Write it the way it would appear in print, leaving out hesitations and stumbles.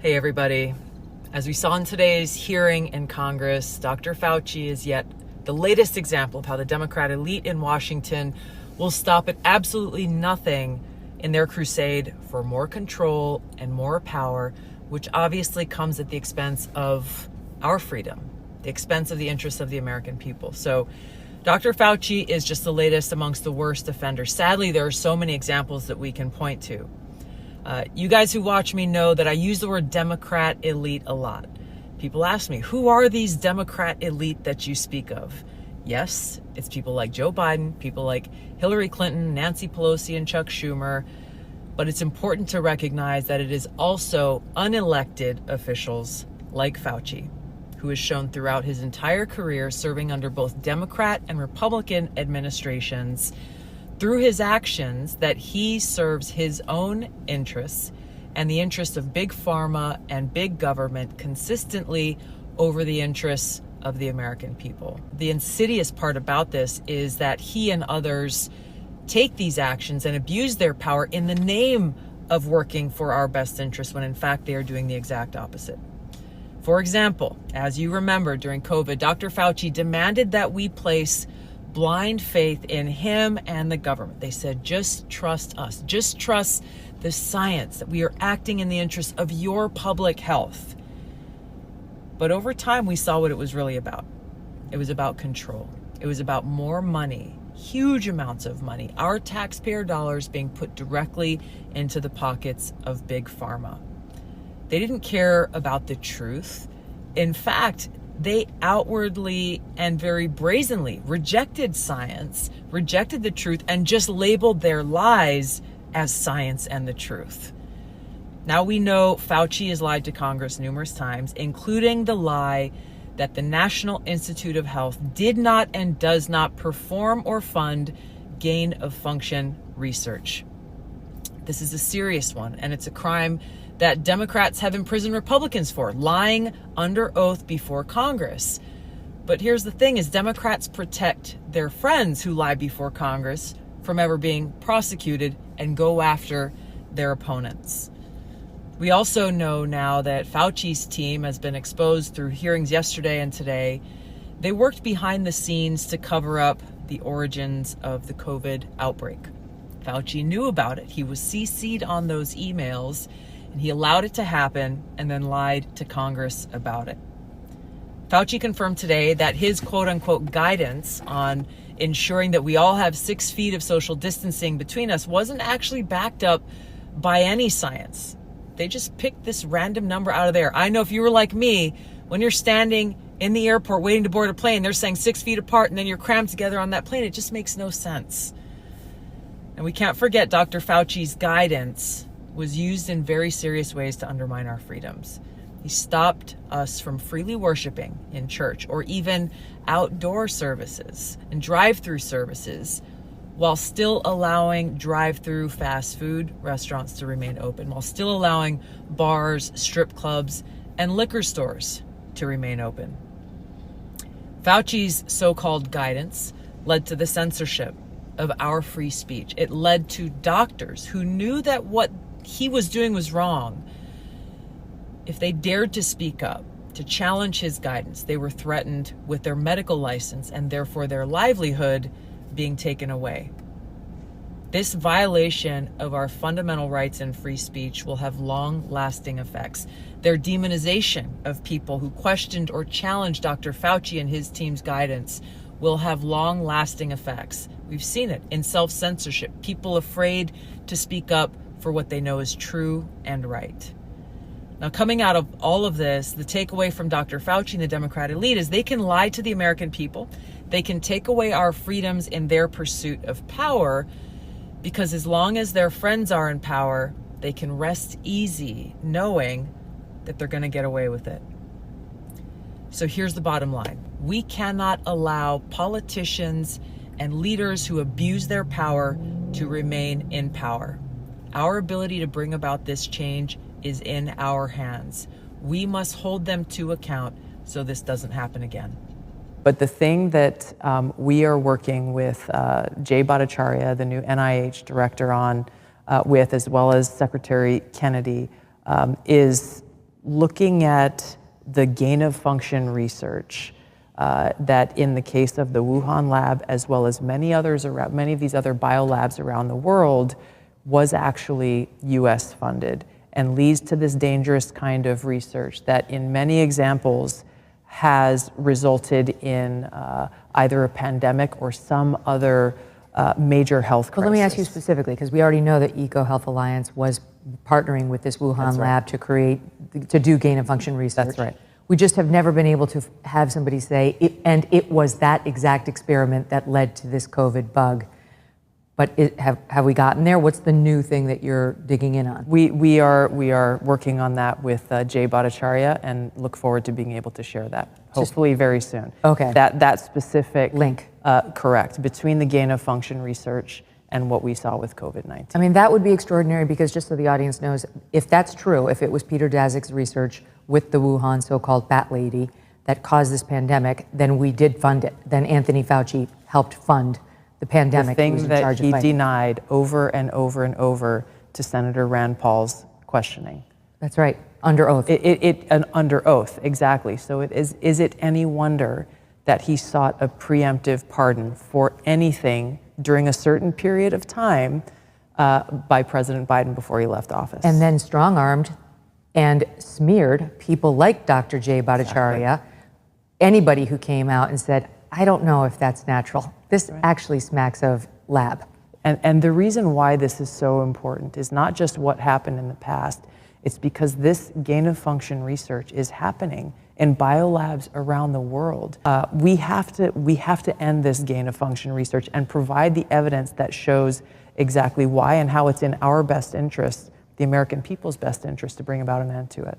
Hey everybody. As we saw in today's hearing in Congress, Dr. Fauci is yet the latest example of how the Democrat elite in Washington will stop at absolutely nothing in their crusade for more control and more power, which obviously comes at the expense of our freedom, the expense of the interests of the American people. So Dr. Fauci is just the latest amongst the worst offenders. Sadly, there are so many examples that we can point to. You guys who watch me know that I use the word Democrat elite a lot. People ask me, who are these Democrat elite that you speak of? Yes, it's people like Joe Biden, people like Hillary Clinton, Nancy Pelosi, and Chuck Schumer. But it's important to recognize that it is also unelected officials like Fauci, who has shown throughout his entire career serving under both Democrat and Republican administrations through his actions that he serves his own interests and the interests of big pharma and big government consistently over the interests of the American people. The insidious part about this is that he and others take these actions and abuse their power in the name of working for our best interests when in fact they are doing the exact opposite. For example, as you remember during COVID, Dr. Fauci demanded that we place blind faith in him and the government. They said, just trust us. Just trust the science, that we are acting in the interest of your public health. But over time, we saw what it was really about. It was about control. It was about more money, huge amounts of money, our taxpayer dollars being put directly into the pockets of big pharma. They didn't care about the truth. In fact, they outwardly and very brazenly rejected science, rejected the truth, and just labeled their lies as science and the truth. Now we know Fauci has lied to Congress numerous times, including the lie that the National Institute of Health did not and does not perform or fund gain of function research. This is a serious one, and it's a crime that Democrats have imprisoned Republicans for, lying under oath before Congress. But here's the thing, is Democrats protect their friends who lie before Congress from ever being prosecuted and go after their opponents. We also know now that Fauci's team has been exposed through hearings yesterday and today. They worked behind the scenes to cover up the origins of the COVID outbreak. Fauci knew about it. He was CC'd on those emails, and he allowed it to happen and then lied to Congress about it. Fauci confirmed today that his quote-unquote guidance on ensuring that we all have 6 feet of social distancing between us wasn't actually backed up by any science. They just picked this random number out of there. I know if you were like me, when you're standing in the airport waiting to board a plane, they're saying 6 feet apart and then you're crammed together on that plane. It just makes no sense. And we can't forget Dr. Fauci's guidance was used in very serious ways to undermine our freedoms. He stopped us from freely worshiping in church or even outdoor services and drive-through services while still allowing drive-through fast food restaurants to remain open, while still allowing bars, strip clubs, and liquor stores to remain open. Fauci's so-called guidance led to the censorship of our free speech. It led to doctors who knew that what he was doing was wrong. If they dared to speak up, to challenge his guidance, they were threatened with their medical license and therefore their livelihood being taken away. This violation of our fundamental rights and free speech will have long-lasting effects. Their demonization of people who questioned or challenged Dr. Fauci and his team's guidance will have long-lasting effects. We've seen it in self-censorship, people afraid to speak up for what they know is true and right. Now, coming out of all of this, the takeaway from Dr. Fauci and the Democrat elite is they can lie to the American people. They can take away our freedoms in their pursuit of power, because as long as their friends are in power, they can rest easy knowing that they're going to get away with it. So here's the bottom line. We cannot allow politicians and leaders who abuse their power to remain in power. Our ability to bring about this change is in our hands. We must hold them to account so this doesn't happen again. But the thing that we are working with Jay Bhattacharya, the new NIH director, on with, as well as Secretary Kennedy, is looking at the gain of function research that in the case of the Wuhan lab, as well as many of these other biolabs around the world, was actually US funded and leads to this dangerous kind of research that in many examples has resulted in either a pandemic or some other major health crisis. Well, let me ask you specifically, because we already know that EcoHealth Alliance was partnering with this Wuhan lab to do gain of function research. That's right. We just have never been able to have somebody say, it was that exact experiment that led to this COVID bug. But have we gotten there? What's the new thing that you're digging in on? We are working on that with Jay Bhattacharya and look forward to being able to share that, hopefully very soon. Okay. That specific link. Correct, between the gain of function research and what we saw with COVID-19. I mean, that would be extraordinary because just so the audience knows, if that's true, if it was Peter Daszak's research with the Wuhan so-called bat lady that caused this pandemic, then we did fund it. Then Anthony Fauci helped fund the pandemic. The thing that he denied over and over and over to Senator Rand Paul's questioning. That's right, under oath. Under oath, exactly. So is it any wonder that he sought a preemptive pardon for anything during a certain period of time by President Biden before he left office? And then strong-armed and smeared people like Dr. Jay Bhattacharya, anybody who came out and said, I don't know if that's natural. This actually smacks of lab. And the reason why this is so important is not just what happened in the past, it's because this gain of function research is happening in biolabs around the world. We have to end this gain of function research and provide the evidence that shows exactly why and how it's in our best interest, the American people's best interest, to bring about an end to it.